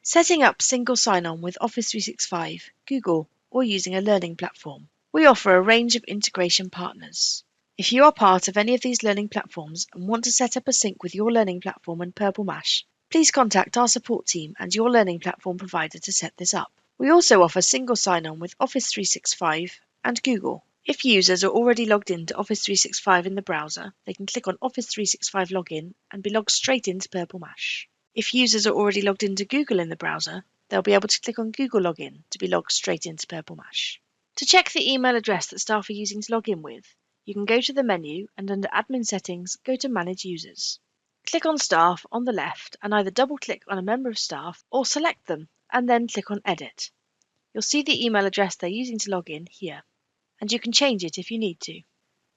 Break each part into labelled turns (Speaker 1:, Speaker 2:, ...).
Speaker 1: Setting up single sign-on with Office 365, Google, or using a learning platform. We offer a range of integration partners. If you are part of any of these learning platforms and want to set up a sync with your learning platform and Purple Mash, please contact our support team and your learning platform provider to set this up. We also offer single sign-on with Office 365 and Google. If users are already logged into Office 365 in the browser, they can click on Office 365 Login and be logged straight into Purple Mash. If users are already logged into Google in the browser, they'll be able to click on Google Login to be logged straight into Purple Mash. To check the email address that staff are using to log in with, you can go to the menu and under Admin Settings, go to Manage Users. Click on Staff on the left and either double-click on a member of staff or select them and then click on Edit. You'll see the email address they're using to log in here, and you can change it if you need to.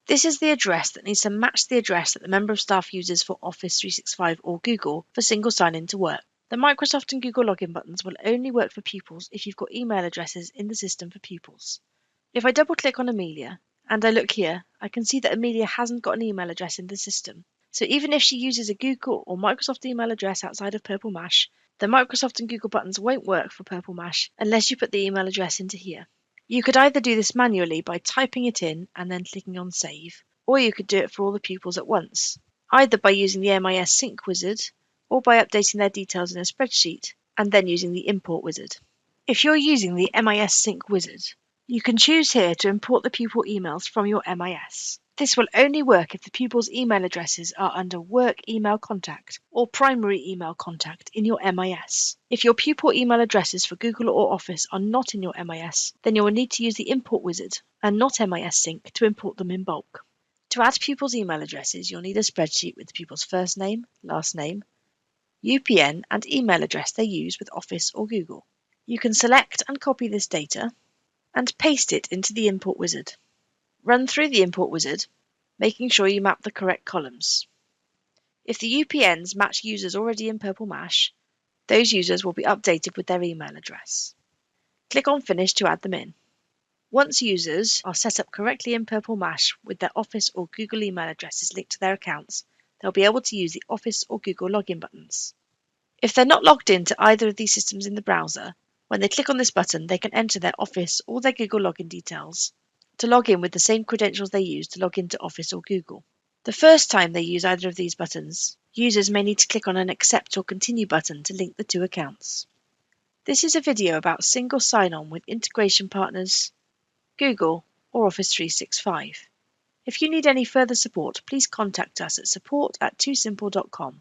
Speaker 1: This is the address that needs to match the address that the member of staff uses for Office 365 or Google for single sign-in to work. The Microsoft and Google login buttons will only work for pupils if you've got email addresses in the system for pupils. If I double-click on Amelia, and I look here, I can see that Amelia hasn't got an email address in the system. So even if she uses a Google or Microsoft email address outside of Purple Mash, the Microsoft and Google buttons won't work for Purple Mash unless you put the email address into here. You could either do this manually by typing it in and then clicking on Save, or you could do it for all the pupils at once, either by using the MIS Sync wizard or by updating their details in a spreadsheet and then using the Import wizard. If you're using the MIS Sync wizard, you can choose here to import the pupil emails from your MIS. This will only work if the pupil's email addresses are under Work Email Contact or Primary Email Contact in your MIS. If your pupil email addresses for Google or Office are not in your MIS, then you will need to use the Import wizard and not MIS Sync to import them in bulk. To add pupils' email addresses, you'll need a spreadsheet with the pupil's first name, last name, UPN and email address they use with Office or Google. You can select and copy this data and paste it into the Import wizard. Run through the Import wizard, making sure you map the correct columns. If the UPNs match users already in Purple Mash, those users will be updated with their email address. Click on Finish to add them in. Once users are set up correctly in Purple Mash with their Office or Google email addresses linked to their accounts, they'll be able to use the Office or Google login buttons. If they're not logged into either of these systems in the browser, when they click on this button, they can enter their Office or their Google login details to log in with the same credentials they use to log into Office or Google. The first time they use either of these buttons, users may need to click on an Accept or Continue button to link the two accounts. This is a video about single sign-on with integration partners, Google or Office 365. If you need any further support, please contact us at support@twosimple.com.